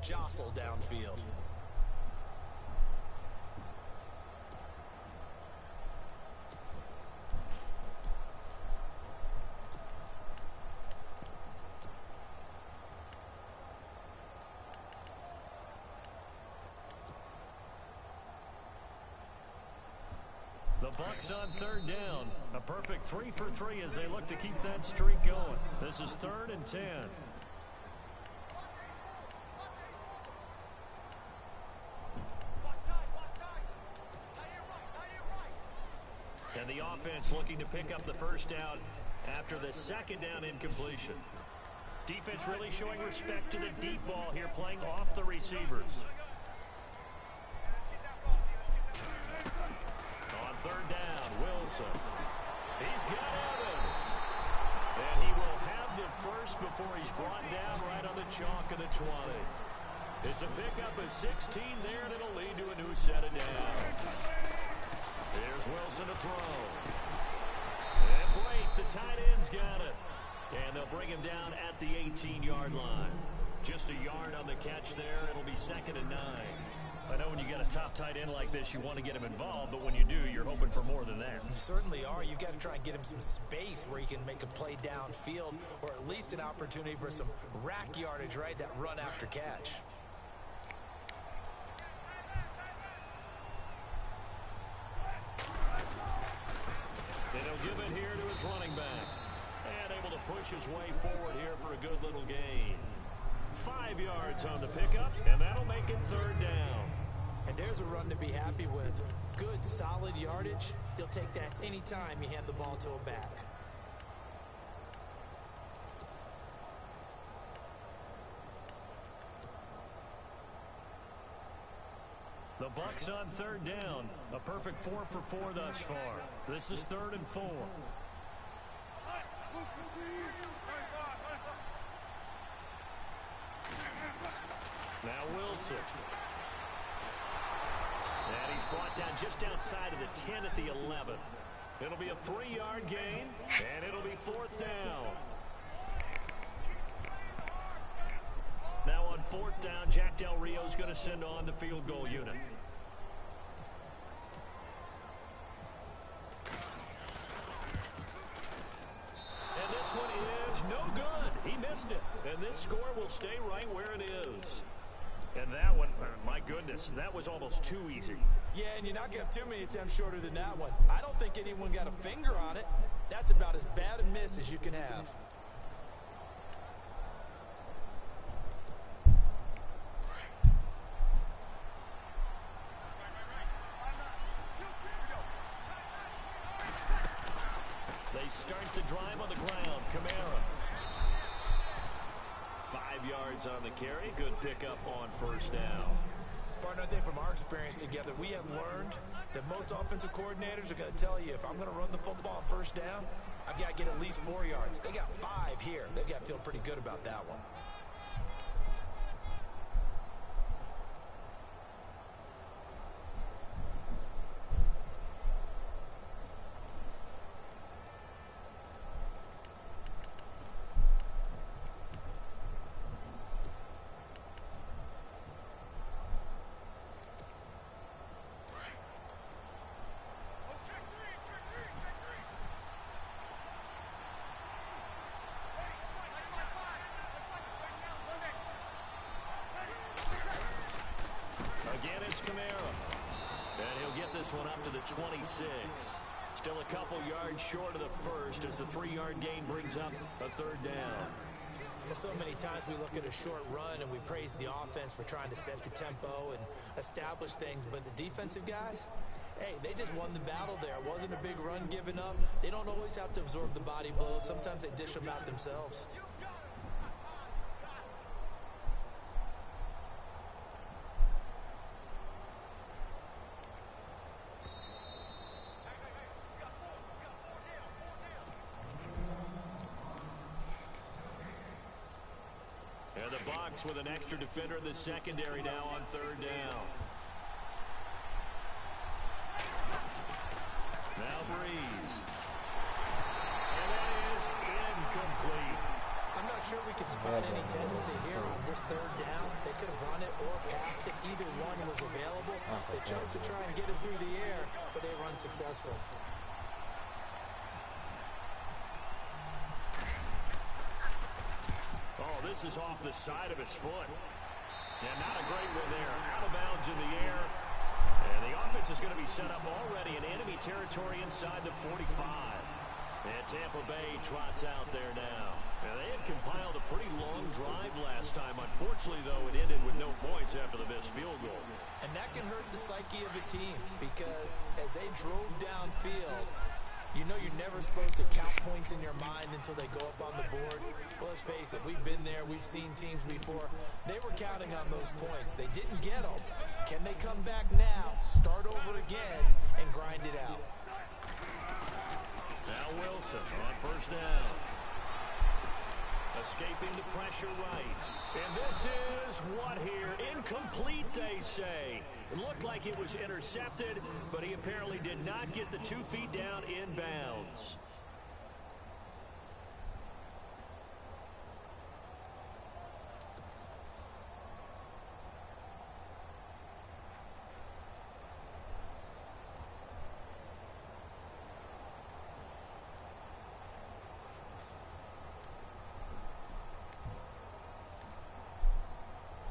jostle downfield. The Bucs on third down. A perfect 3 for 3 as they look to keep that streak going. This is 3rd and 10. And the offense looking to pick up the first down after the second down incompletion. Defense really showing respect to the deep ball here, playing off the receivers. On third down, Wilson. He's got Evans. And he will have the first before he's brought down right on the chalk of the 20. It's a pickup of 16 there, and it'll lead to a new set of downs. Here's Wilson to throw. And Blake, the tight end's got it. And they'll bring him down at the 18-yard line. Just a yard on the catch there. It'll be 2nd and 9. I know when you get a top tight end like this, you want to get him involved, but when you do, you're hoping for more than that. You certainly are. You got to try and get him some space where he can make a play downfield, or at least an opportunity for some rack yardage, right? That run after catch. And he'll give it here to his running back. And able to push his way forward here for a good little gain. 5 yards on the pickup, and that'll make it 3rd down. And there's a run to be happy with. Good, solid yardage. He'll take that anytime you hand the ball to a back. The Bucs on 3rd down. A perfect 4 for 4 thus far. This is 3rd and 4. Now Wilson. And he's brought down just outside of the 10 at the 11. It'll be a 3-yard gain, and it'll be 4th down. Now on 4th down, Jack Del Rio's going to send on the field goal unit. And this one is no good. He missed it. And this score will stay right where it is. And that one, my goodness, that was almost too easy. Yeah, and you're not going to have too many attempts shorter than that one. I don't think anyone got a finger on it. That's about as bad a miss as you can have. They start the drive on the ground. Kamara. 5 yards on the carry. Good pickup on 1st down. Partner, I think from our experience together, we have learned that most offensive coordinators are going to tell you, if I'm going to run the football on 1st down, I've got to get at least 4 yards. They got 5 here. They've got to feel pretty good about that one. Again, it's Kamara. And he'll get this one up to the 26. Still a couple yards short of the first as the 3-yard gain brings up a 3rd down. So many times we look at a short run and we praise the offense for trying to set the tempo and establish things, but the defensive guys, hey, they just won the battle there. It wasn't a big run given up. They don't always have to absorb the body blows. Sometimes they dish them out themselves. And the Bucs with an extra defender in the secondary now on 3rd down. Now Breeze. And that is incomplete. I'm not sure we can buying any tendency here on this third down. They could have run it or passed it. Either one was available. They chose to try and get it through the air, but they were unsuccessful. Oh, this is off the side of his foot. Yeah, not a great one there. Out of bounds in the air. And the offense is going to be set up already in enemy territory inside the 45. And Tampa Bay trots out there now. Now, they had compiled a pretty long drive last time. Unfortunately, though, it ended with no points after the missed field goal. And that can hurt the psyche of a team because as they drove downfield, you know you're never supposed to count points in your mind until they go up on the board. Well, let's face it, we've been there. We've seen teams before. They were counting on those points. They didn't get them. Can they come back now, start over again, and grind it out? Now Wilson on first down. Escaping the pressure right. And this is what here? Incomplete, they say. It looked like it was intercepted, but he apparently did not get the 2 feet down in bounds.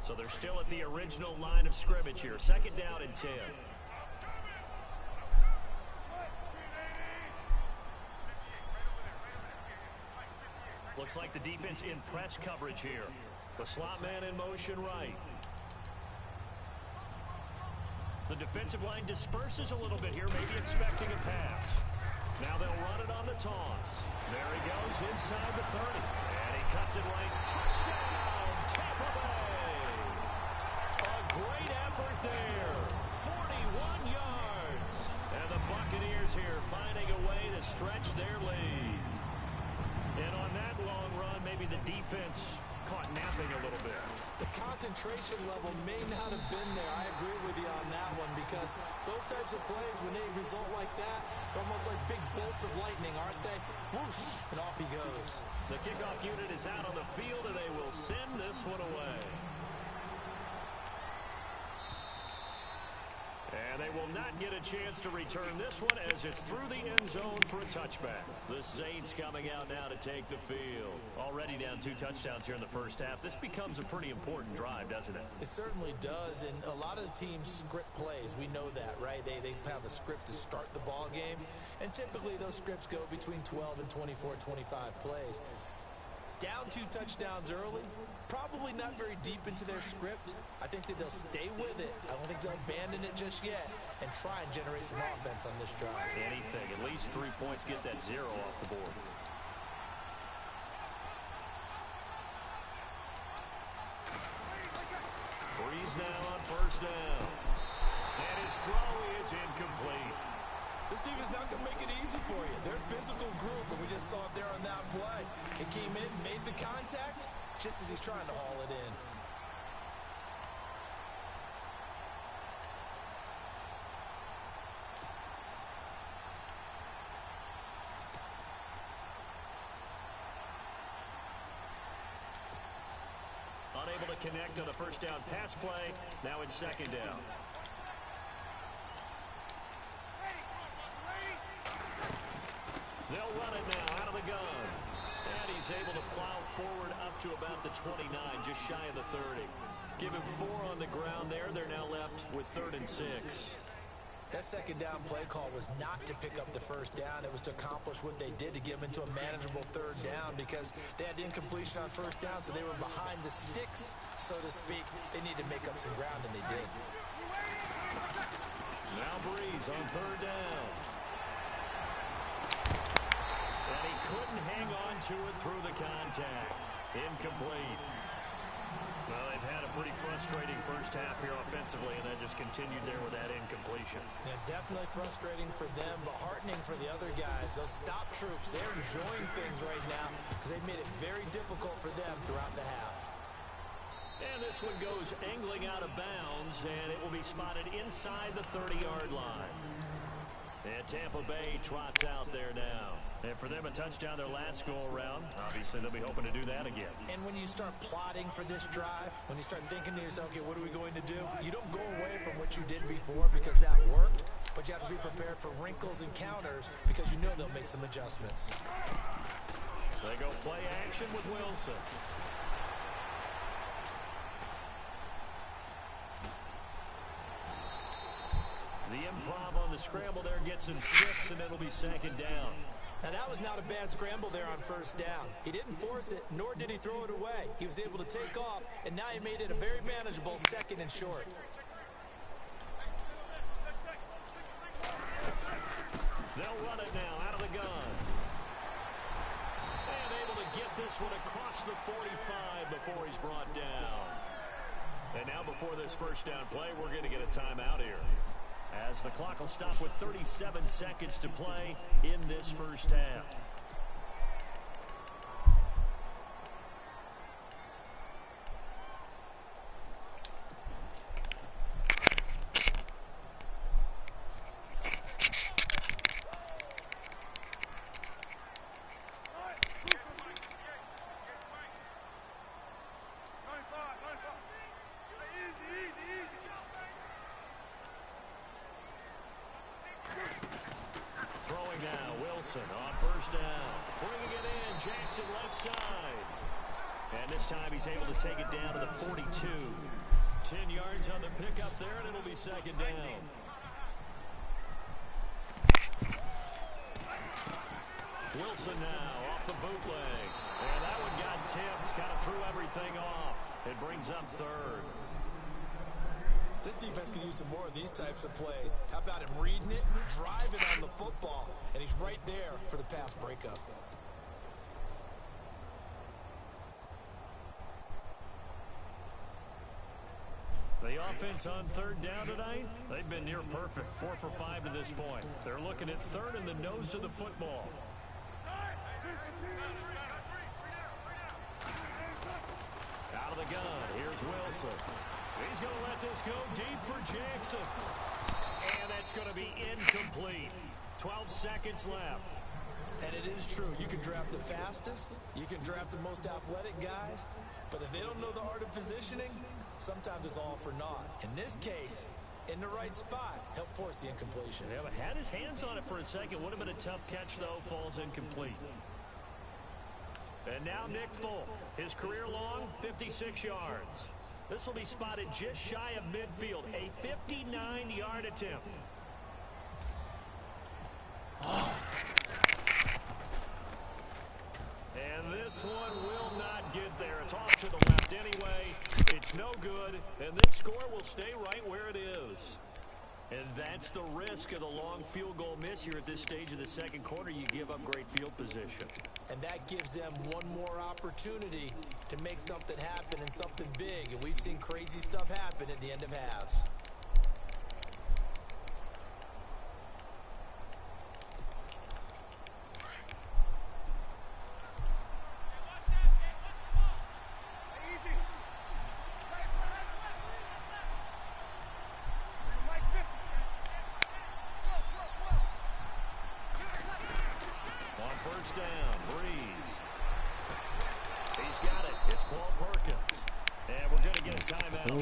So they're still at the original line of scrimmage here. Second down and 10. Looks like the defense in press coverage here. The slot man in motion right. The defensive line disperses a little bit here, maybe expecting a pass. Now they'll run it on the toss. There he goes inside the 30. And he cuts it right. Touchdown, Tampa Bay. Great effort there. 41 yards. And the Buccaneers here finding a way to stretch their lead. And on that long run, maybe the defense caught napping a little bit. The concentration level may not have been there. I agree with you on that one because those types of plays, when they result like that, they're almost like big bolts of lightning, aren't they? Whoosh, and off he goes. The kickoff unit is out on the field, and they will send this one away. And they will not get a chance to return this one as it's through the end zone for a touchback. The Saints coming out now to take the field. Already down 2 touchdowns here in the first half. This becomes a pretty important drive, doesn't it? It certainly does, and a lot of the teams script plays. We know that, right? They have a script to start the ball game, and typically those scripts go between 12 and 24, 25 plays. Down 2 touchdowns early, probably not very deep into their script. I think that they'll stay with it. I don't think they'll abandon it just yet and try and generate some offense on this drive. Anything, at least 3 points, get that 0 off the board. Breeze now on first down. And his throw is incomplete. This team is not going to make it easy for you. They're a physical group, and we just saw it there on that play. It came in, made the contact, just as he's trying to haul it in. Unable to connect on the first down pass play. Now it's second down. They'll run it now out of the gun. And he's able to plow forward up to about the 29, just shy of the 30. Give him 4 on the ground there. They're now left with 3rd and 6. That second down play call was not to pick up the first down. It was to accomplish what they did to get them into a manageable 3rd down because they had incompletion on first down, so they were behind the sticks, so to speak. They needed to make up some ground, and they did. Now Breeze on 3rd down. And he couldn't hang on to it through the contact. Incomplete. Well, they've had a pretty frustrating first half here offensively, and then just continued there with that incompletion. Yeah, definitely frustrating for them, but heartening for the other guys. Those stop troops, they're enjoying things right now because they've made it very difficult for them throughout the half. And this one goes angling out of bounds, and it will be spotted inside the 30-yard line. And Tampa Bay trots out there now. And for them, a touchdown their last go-around. Obviously, they'll be hoping to do that again. And when you start plotting for this drive, when you start thinking to yourself, okay, what are we going to do? You don't go away from what you did before because that worked, but you have to be prepared for wrinkles and counters because you know they'll make some adjustments. They go play action with Wilson. The improv on the scramble there gets him 6, and it'll be second down. Now, that was not a bad scramble there on first down. He didn't force it, nor did he throw it away. He was able to take off, and now he made it a very manageable 2nd and short. They'll run it now out of the gun. And able to get this one across the 45 before he's brought down. And now before this first down play, we're going to get a timeout here, as the clock will stop with 37 seconds to play in this first half. On first down, bringing it in, Jackson left side. And this time he's able to take it down to the 42. 10 yards on the pickup there, and it'll be second down. Wilson now off the bootleg. And that one got tipped, kind of threw everything off. It brings up third. This defense can use some more of these types of plays. How about him reading it, driving on the football, and he's right there for the pass breakup. The offense on third down tonight, they've been near perfect. 4 for 5 to this point. They're looking at third in the nose of the football. Out of the gun, here's Wilson. He's going to let this go deep for Jackson. And that's going to be incomplete. 12 seconds left. And it is true. You can draft the fastest. You can draft the most athletic guys. But if they don't know the art of positioning, sometimes it's all for naught. In this case, in the right spot, helped force the incompletion. Yeah, but had his hands on it for a second. Would have been a tough catch, though. Falls incomplete. And now Nick Folk. His career long, 56 yards. This will be spotted just shy of midfield. A 59-yard attempt. And this one will not get there. It's off to the left anyway. It's no good. And this score will stay right where it is. And that's the risk of the long field goal miss here at this stage of the second quarter. You give up great field position. And that gives them one more opportunity to make something happen and something big. And we've seen crazy stuff happen at the end of halves. Down, Breeze. He's got it. It's Paul Perkins. And we're going to get a timeout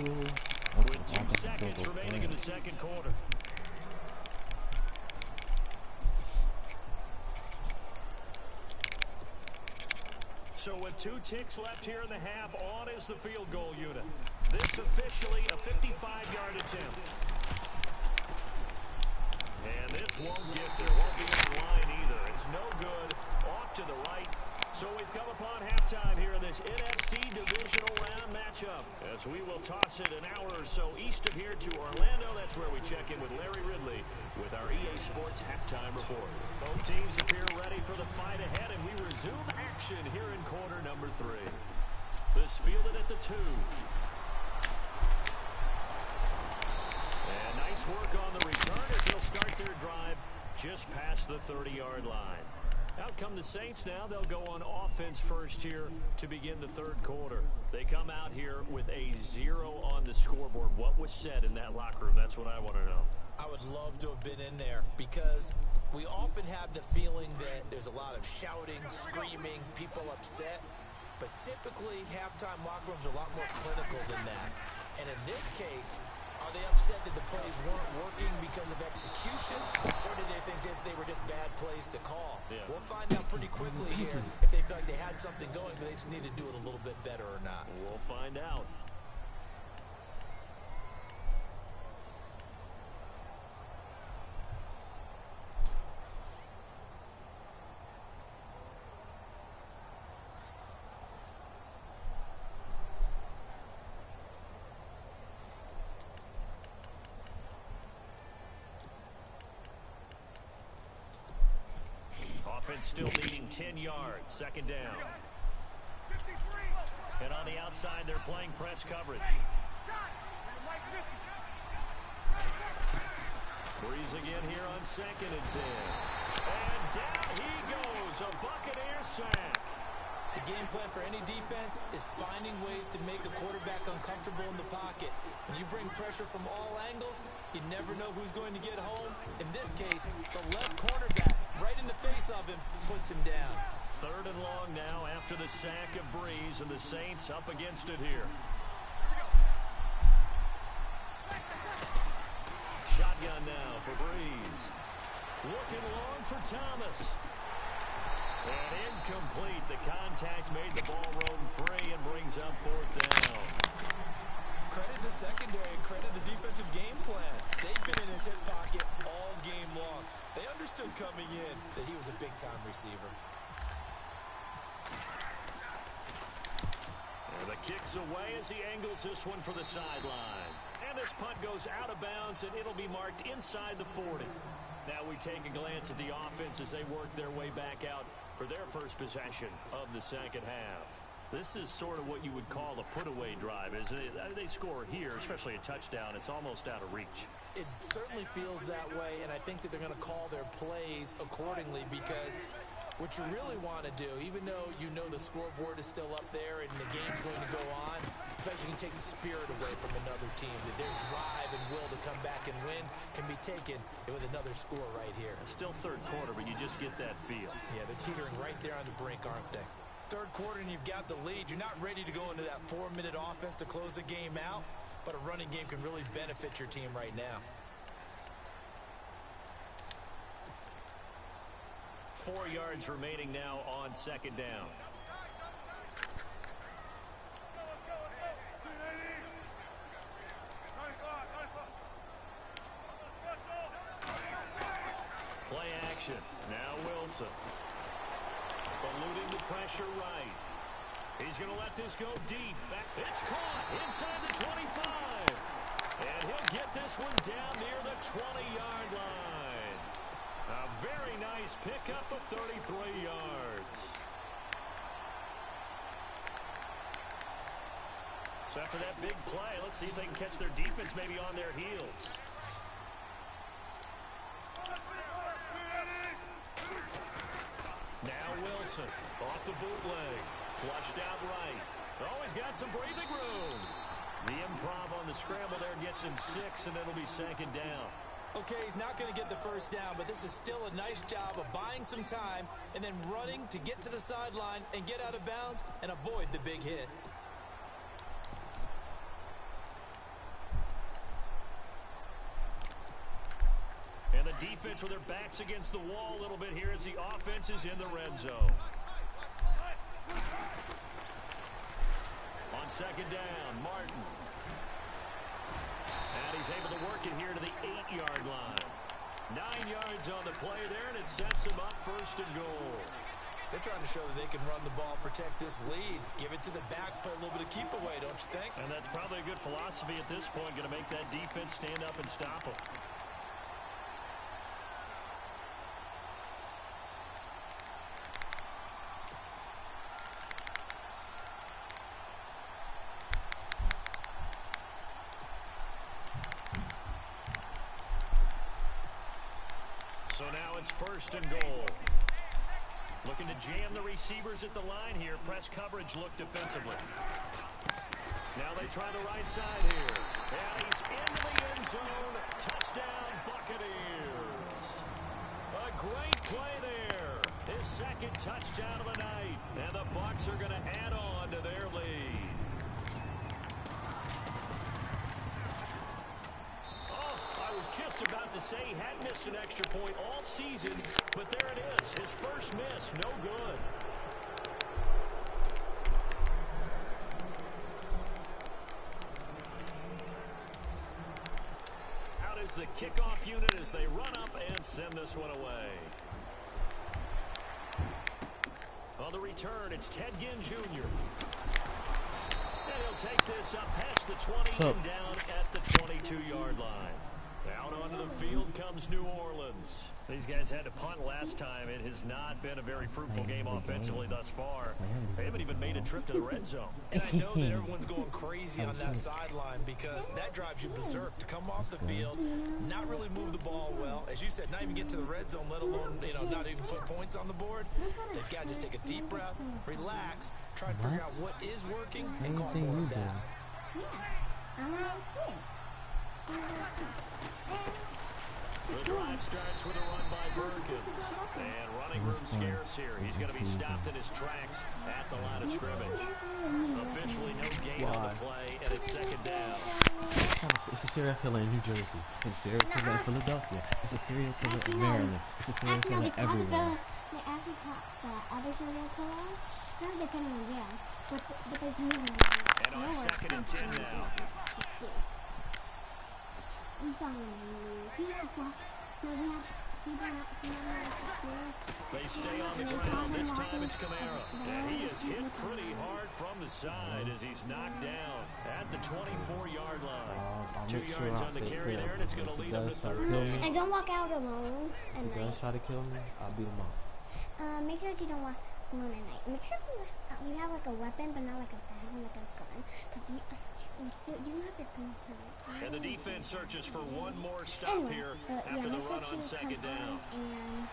with 2 seconds remaining in the second quarter. So with 2 ticks left here in the half, on is the field goal unit. This officially a 55-yard attempt. And this won't get there. Won't be in line either. It's no good. Off to the right. So we've come upon halftime here in this NFC Divisional Round matchup, as we will toss it an hour or so east of here to Orlando. That's where we check in with Larry Ridley with our EA Sports Halftime Report. Both teams appear ready for the fight ahead, and we resume action here in quarter number 3. This fielded at the 2. And nice work on the return as they'll start their drive just past the 30-yard line. Out come the Saints now. They'll go on offense first here to begin the third quarter. They come out here with a 0 on the scoreboard. What was said in that locker room? That's what I want to know. I would love to have been in there because we often have the feeling that there's a lot of shouting, screaming, people upset. But typically, halftime locker rooms are a lot more clinical than that. And in this case, are they upset that the plays weren't working because of execution, or did they think they were just bad plays to call? Yeah. We'll find out pretty quickly here if they feel like they had something going, but they just need to do it a little bit better or not. We'll find out. Offense still needing 10 yards. Second down. And on the outside, they're playing press coverage. Breeze again here on 2nd and 10. And down he goes. A Buccaneer sack. The game plan for any defense is finding ways to make a quarterback uncomfortable in the pocket. When you bring pressure from all angles, you never know who's going to get home. In this case, the left cornerback, right in the face of him, puts him down. 3rd and long now after the sack of Breeze, and the Saints up against it here. Shotgun now for Breeze. Looking long for Thomas. And incomplete. The contact made the ball roam free and brings up 4th down. Credit the secondary and credit the defensive game plan. They've been in his hip pocket all game long. They understood coming in that he was a big-time receiver. And the kick's away as he angles this one for the sideline. And this punt goes out of bounds, and it'll be marked inside the 40. Now we take a glance at the offense as they work their way back out for their first possession of the second half. This is sort of what you would call a put-away drive, isn't it? They score here, especially a touchdown. It's almost out of reach. It certainly feels that way, and I think that they're going to call their plays accordingly because what you really want to do, even though you know the scoreboard is still up there and the game's going to go on, but you can take the spirit away from another team, that their drive and will to come back and win can be taken with another score right here. It's still third quarter, but you just get that feel. Yeah, they're teetering right there on the brink, aren't they? Third quarter and you've got the lead. You're not ready to go into that 4-minute offense to close the game out, but a running game can really benefit your team right now. 4 yards remaining now on 2nd down. Play action. Now Wilson. Eluding the pressure right. He's going to let this go deep. Back. It's caught inside the 25. And he'll get this one down near the 20-yard line. A very nice pickup of 33 yards. So after that big play, let's see if they can catch their defense maybe on their heels. Now Wilson off the bootleg. Flushed out right. Oh, he's got some breathing room. The improv on the scramble there gets him 6, and it'll be 2nd down. Okay, he's not going to get the first down, but this is still a nice job of buying some time and then running to get to the sideline and get out of bounds and avoid the big hit. And the defense with their backs against the wall a little bit here as the offense is in the red zone. On 2nd down, Martin. And he's able to work it here to the 8-yard line. 9 yards on the play there, and it sets him up 1st and goal. They're trying to show that they can run the ball, protect this lead, give it to the backs, play a little bit of keep away, don't you think? And that's probably a good philosophy at this point, going to make that defense stand up and stop them. So now it's 1st and goal. Looking to jam the receivers at the line here. Press coverage look defensively. Now they try the right side here. And he's into the end zone. Touchdown, Buccaneers. A great play there. His second touchdown of the night. And the Bucs are going to add on to their lead. I was just about to say he hadn't missed an extra point all season, but there it is. His first miss, no good. Out is the kickoff unit as they run up and send this one away. On the return, it's Ted Ginn Jr. And he'll take this up past the 20 and down at the 22-yard line. Out onto the field comes New Orleans. These guys had to punt last time. It has not been a very fruitful game offensively thus far. They haven't even made a trip to the red zone. And I know that everyone's going crazy on that sideline because that drives you berserk to come off the field, not really move the ball well. As you said, not even get to the red zone, let alone, not even put points on the board. They've got to just take a deep breath, relax, try and figure out what is working, and call more of that. The drive starts with a run by Perkins. And running room scarce here. He's going to be stopped in his tracks at the line of scrimmage. Officially no gain on the play, and it's second down. It's a serial killer in New Jersey. It's a serial killer in Philadelphia. It's a serial killer in Maryland. It's a serial killer everywhere. They actually caught the other serial killer. Now they're putting him in jail. But there's no one. And on second and 10 now. We saw him he just walked. No, they stay on the ground. This time it's Kamara. And he is hit pretty hard from the side as he's knocked down at the 24-yard line. 2 yards on the carry there, and it's going to lead him to third down. And don't walk out alone. If he does try to kill me, I'll beat him up. Make sure that you don't walk alone at night. Make sure you have like a weapon, but not like a bag, like a gun. Because you have your fingerprints. And the defense searches for one more stop here after the run on second down. And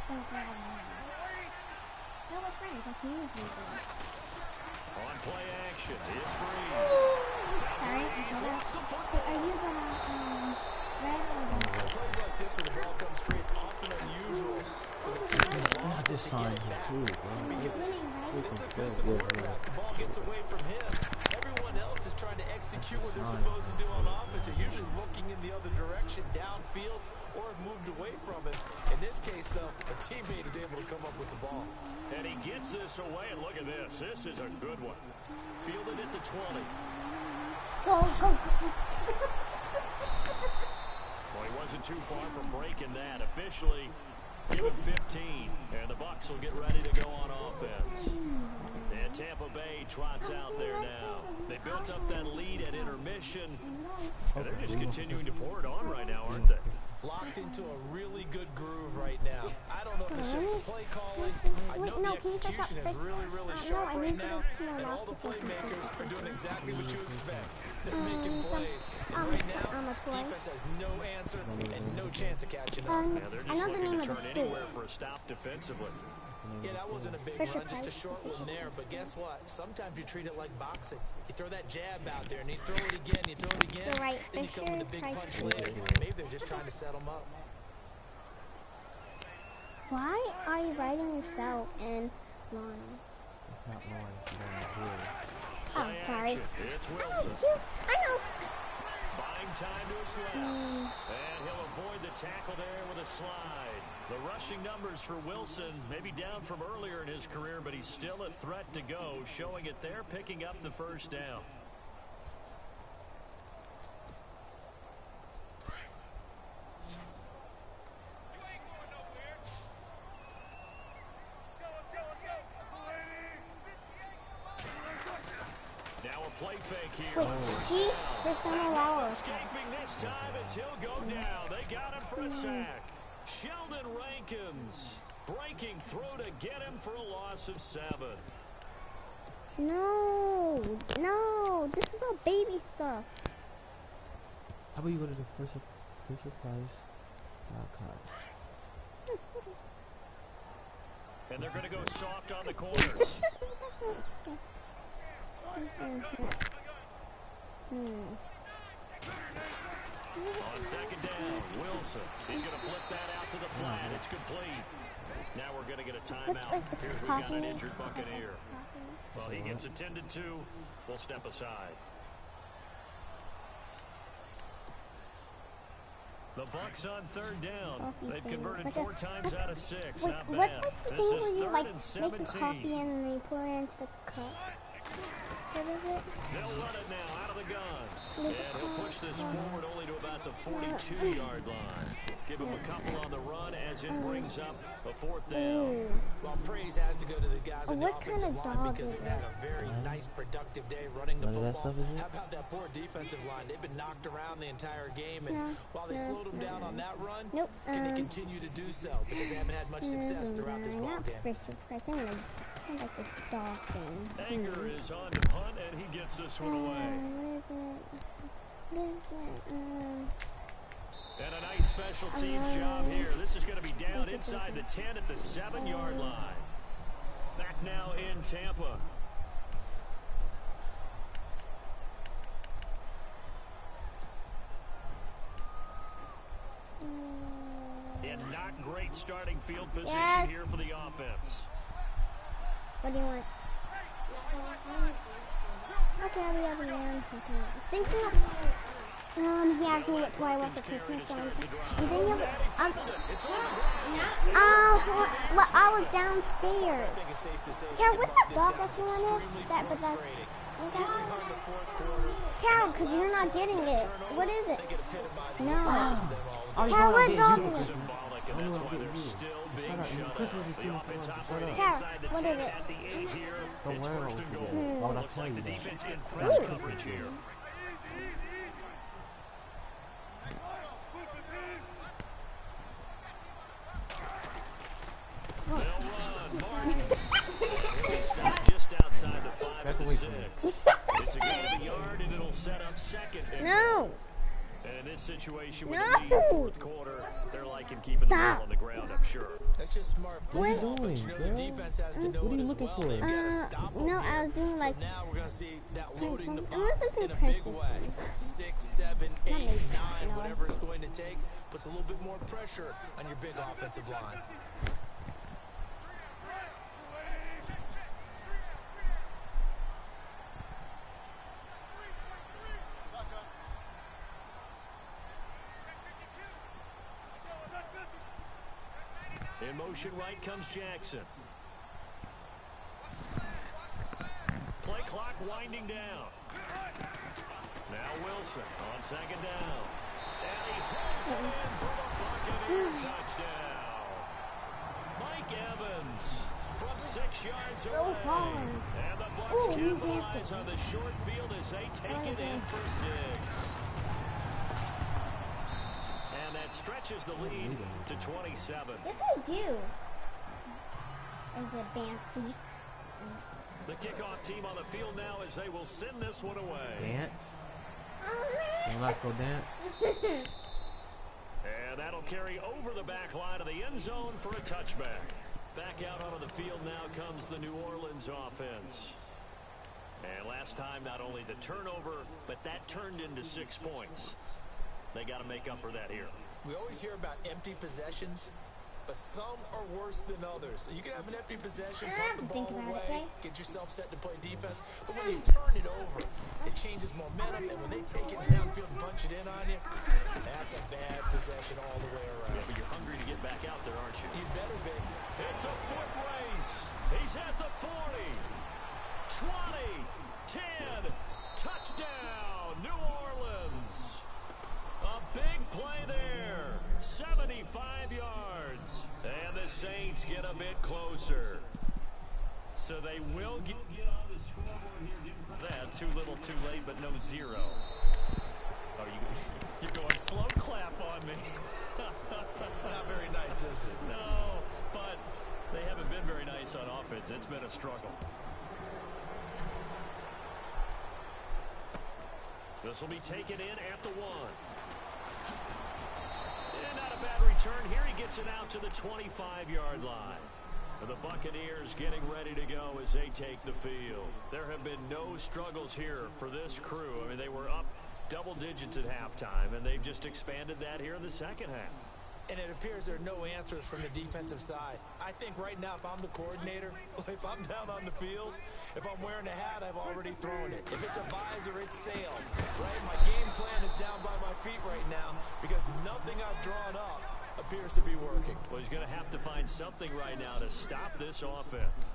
don't grab one. No, we're friends. I can use you. On play action, it's Breeze. Sorry, I saw that. But are you gonna red or Plays like this where the ball comes free, it's often unusual for the team that lost This sign here too, bro. because this is a physical quarterback. The ball gets away from him. Everyone else is trying to execute what they're supposed to do on offense. They're usually looking in the other direction, downfield, or have moved away from it. In this case, though, a teammate is able to come up with the ball. And he gets this away, and look at this. This is a good one. Fielded at the 20. Go. Well, he wasn't too far from breaking that. Officially, give him 15, and the Bucs will get ready to go on offense. And Tampa Bay trots out there now. They built up that lead at intermission, and they're just continuing to pour it on right now, aren't they? Locked into a really good groove right now. I don't know if it's just the play calling. I know the execution is really, really sharp right now, and all the playmakers are doing exactly what you expect. They're making plays, and right now, defense has no answer and no chance of catching up. Yeah, they're just looking to turn anywhere for a stop defensively. Yeah, that wasn't a big run, just a short one there. But guess what? Sometimes you treat it like boxing. You throw that jab out there, and you throw it again, then you come with a big punch later. Maybe they're just trying to set them up. Why are you writing yourself in line? It's not mine. It's down here. Oh, sorry. It's Wilson. I know. Buying time to his left. And he'll avoid the tackle there with a slide. The rushing numbers for Wilson may be down from earlier in his career, but he's still a threat to go, showing it there, picking up the first down. Now a play fake here. Wait, there's no allow us. Escaping this time as he'll go down. They got him for a sack. Sheldon Rankins breaking through to get him for a loss of 7. No, this is all baby stuff. How about you go to the Fisher Price.com? And they're going to go soft on the corners. On second down, Wilson. He's going to flip that out to the flat. It's complete. Now we're going to get a timeout. Here's we've got an injured Buccaneer. Well, he gets attended to. We'll step aside. The Bucs on third down. They've converted 4 times out of 6. Not bad. What's like the This thing is where you 3rd like and make 17. the coffee and then you pour it into the cup? What is it? They'll run it now out of the gun. And he'll push this forward only to about the 42-yard line. Give him a couple on the run as it brings up a 4th down. Well, praise has to go to the guys on the offensive line because they've had a very nice, productive day running the football. How about that poor defensive line? They've been knocked around the entire game, and while they slowed them down on that run, can they continue to do so? Because they haven't had much success throughout this ball game. I like this dog thing. Anger is on the punt, and he gets this one away. What is it? And a nice special teams job here. This is going to be down inside the 10 at the 7-yard line. Back now in Tampa. And not great starting field position here for the offense. What do you want? Okay, I'll be over there. Thinking of, he asked me what do I want for Christmas. I'm thinking of, well, I was downstairs. Carol, what's that dog that you wanted? That's Carol, because you're not getting it. What is it? No. Carol, what dog is it? That's why they're still being shut out. The offense operating inside the 10 at the 8 here. It's 1st and goal. Looks like the defense in press coverage here. They'll run. Martin. Stop just outside the 5 of the 6. It's a gain of a yard, and it'll set up 2nd. No. And in this situation, with the lead 4th quarter, they're liking keeping the ball on the ground, I'm sure. That's just smart football, but you know the defense has to know it as well. They've got to stop them. No, I was doing like... So now we're going to see that loading the box in a big way. 6, 7, 8, 9, whatever it's going to take, puts a little bit more pressure on your big offensive line. In motion right comes Jackson. Play clock winding down. Now Wilson on 2nd down. And he hooks it in for the Buccaneer touchdown. Mike Evans from 6 yards away. And the Bucs capitalize on the short field as they take it in for 6. And that stretches the lead to 27. Yes, I do. As a fancy. The kickoff team on the field now as they will send this one away. Dance. Let's go dance. And that'll carry over the back line of the end zone for a touchback. Back out onto the field now comes the New Orleans offense. And last time, not only the turnover, but that turned into 6 points. They got to make up for that here. We always hear about empty possessions, but some are worse than others. You can have an empty possession, put the ball away, get yourself set to play defense, but when you turn it over, it changes momentum, and when they take it downfield and punch it in on you, that's a bad possession all the way around. Yeah, but you're hungry to get back out there, aren't you? You better be. It's a foot race. He's at the 40, 20, 10, touchdown, New Orleans. A big play there, 75 yards. And the Saints get a bit closer. So they will get on the scoreboard here. That too little too late, but no 0. Oh, you're going slow clap on me. Not very nice, is it? No, but they haven't been very nice on offense. It's been a struggle. This will be taken in at the 1. And not a bad return. Here he gets it out to the 25-yard line. The Buccaneers getting ready to go as they take the field. There have been no struggles here for this crew. I mean, they were up double digits at halftime, and they've just expanded that here in the second half. And it appears there are no answers from the defensive side. I think right now, if I'm the coordinator, if I'm down on the field, if I'm wearing a hat, I've already thrown it. If it's a visor, it's sailed, right? My game plan is down by my feet right now because nothing I've drawn up appears to be working. Well, he's going to have to find something right now to stop this offense.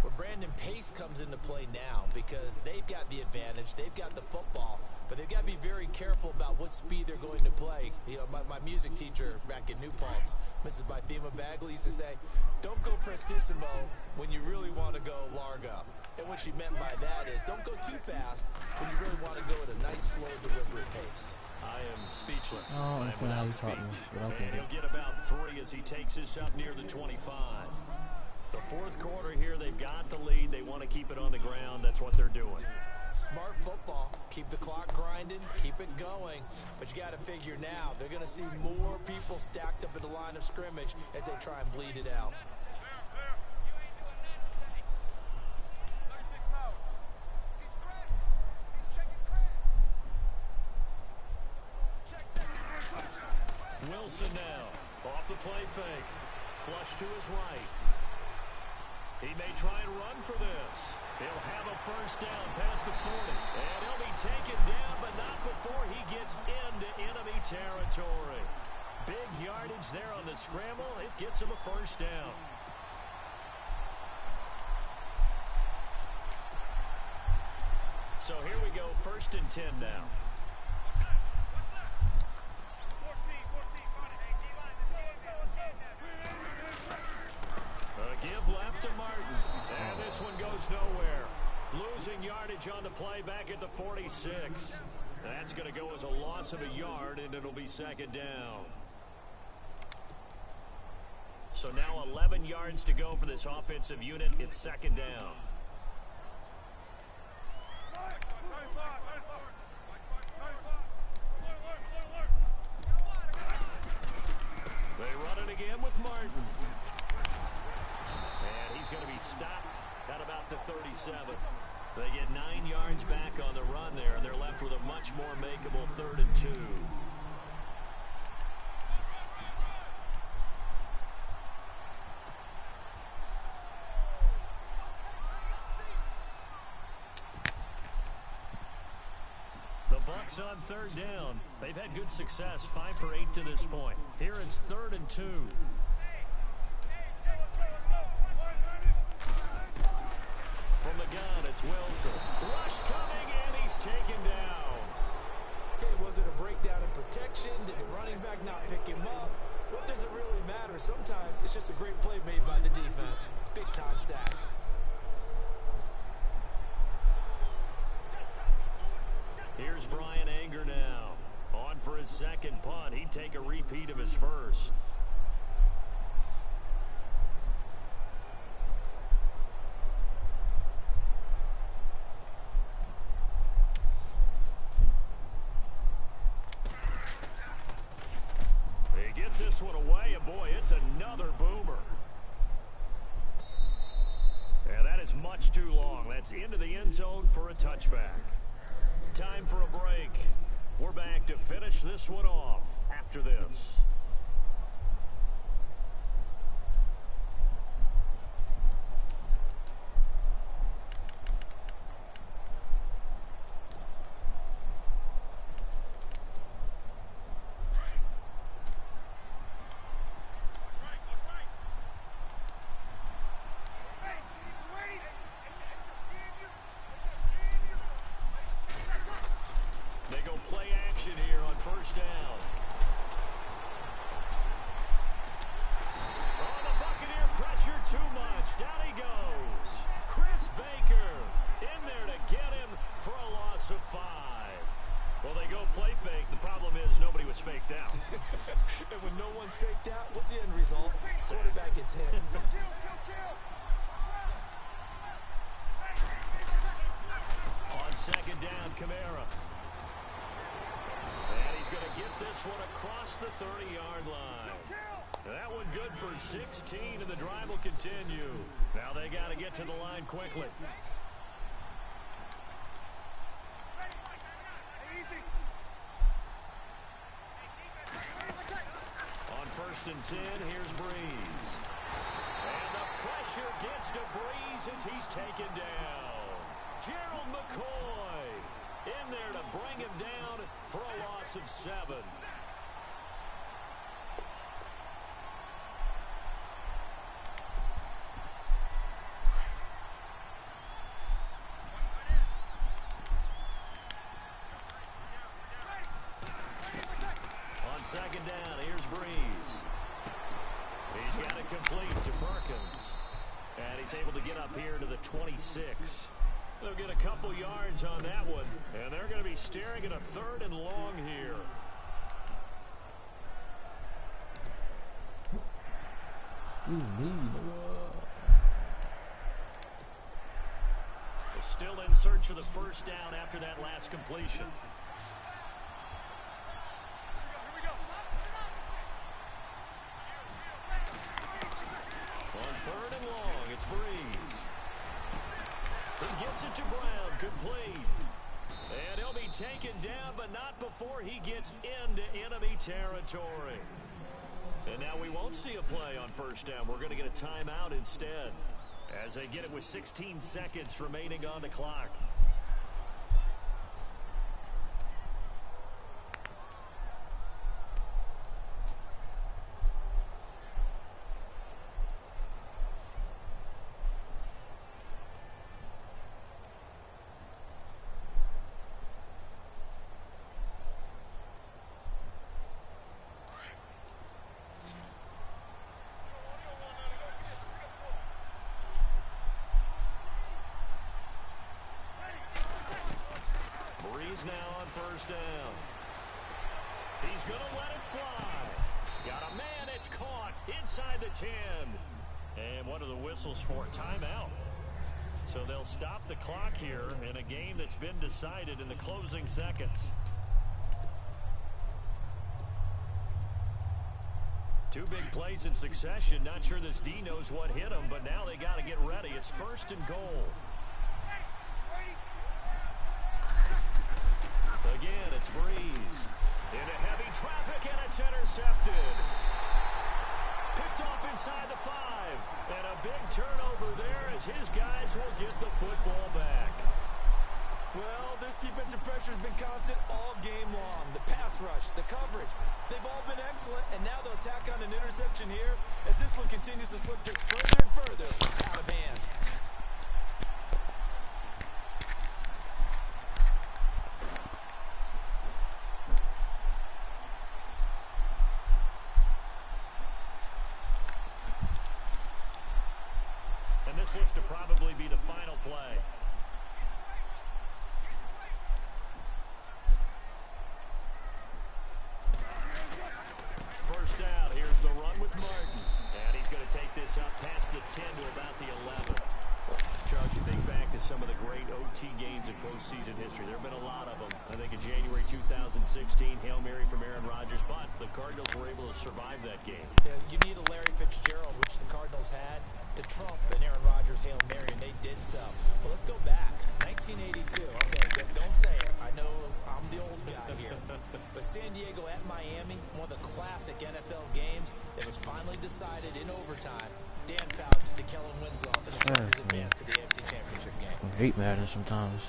Well, Brandon, pace comes into play now because they've got the advantage. They've got the football, but they've got to be very careful about what speed they're going to play. You know, my music teacher back in New Paltz, Mrs. Bythema Bagley, used to say, don't go prestissimo when you really want to go largo. And what she meant by that is don't go too fast when you really want to go at a nice, slow, deliberate pace. I am speechless. Oh, I am that's not how without you speech. taught me, but I'll And take it. he'll get about 3 as he takes this up near the 25. The fourth quarter here, they've got the lead. They want to keep it on the ground. That's what they're doing. Smart football. Keep the clock grinding. Keep it going. But you got to figure now, they're going to see more people stacked up at the line of scrimmage as they try and bleed it out. Wilson now, off the play fake, flush to his right. He may try and run for this. He'll have a first down past the 40. And he'll be taken down, but not before he gets into enemy territory. Big yardage there on the scramble. It gets him a first down. So here we go, 1st and 10 now. Give left to Martin. And this one goes nowhere. Losing yardage on the play back at the 46. That's going to go as a loss of a yard, and it'll be 2nd down. So now 11 yards to go for this offensive unit. It's 2nd down. They run it again with Martin. And he's going to be stopped at about the 37. They get 9 yards back on the run there, and they're left with a much more makeable 3rd and 2. The Bucs on 3rd down. They've had good success, 5 for 8 to this point. Here it's 3rd and 2. From the gun, it's Wilson. Rush coming, and he's taken down. Okay, was it a breakdown in protection? Did the running back not pick him up? What does it really matter? Sometimes it's just a great play made by the defense. Big-time sack. Here's Brian Anger now. On for his 2nd punt. He'd take a repeat of his first. He gets this one away, and boy, it's another boomer. And that is much too long. That's into the end zone for a touchback. Time for a break. We're back to finish this one off after this. They go play action here on 1st down. Oh, the Buccaneer pressure too much. Down he goes. Chris Baker in there to get him for a loss of 5. Well, they go play fake. The problem is nobody was faked out. And when no one's faked out, what's the end result? Quarterback gets hit. On 2nd down, Kamara. And he's he's going to get this one across the 30-yard line. That one good for 16, and the drive will continue. Now they got to get to the line quickly. On 1st and 10, here's Breeze. And the pressure gets to Breeze as he's taken down. Gerald McCoy in there to bring him down for a loss of 7. On 2nd down, here's Breeze. He's got it complete to Perkins. And he's able to get up here to the 26. They'll get a couple yards on that one, and they're going to be staring at a 3rd and long here. They're still in search of the 1st down after that last completion. On 3rd and long, it's Breeze. He gets it to Brown, complete. And he'll be taken down, but not before he gets into enemy territory. And now we won't see a play on 1st down. We're going to get a timeout instead, as they get it with 16 seconds remaining on the clock. Now on 1st down. He's going to let it fly. Got a man, it's caught inside the 10. And what are the whistles for? Timeout. So they'll stop the clock here in a game that's been decided in the closing seconds. 2 big plays in succession. Not sure this D knows what hit him, but now they got to get ready. It's 1st and goal. Again, it's Breeze. Into heavy traffic, and it's intercepted. Picked off inside the 5. And a big turnover there as his guys will get the football back. Well, this defensive pressure has been constant all game long. The pass rush, the coverage, they've all been excellent, and now they'll tack on an interception here as this one continues to slip just further and further out of hand. This looks to probably be the final play. First down, here's the run with Martin. And he's going to take this up past the 10 to about the 11. Charles, you think back to some of the great OT games in postseason history. There have been a lot of them. I think in January 2016, Hail Mary from Aaron Rodgers, but the Cardinals were able to survive that game. Yeah, you need a Larry Fitzgerald, which the Cardinals had, to trump an Aaron Rodgers Hail Mary, and they did so. But let's go back. 1982. Okay, don't say it. I know I'm the old guy here. But San Diego at Miami, one of the classic NFL games that was finally decided in overtime. Dan Fouts to Kellen Winslow, and the Chargers advanced to the AFC Championship game. I hate Madden sometimes.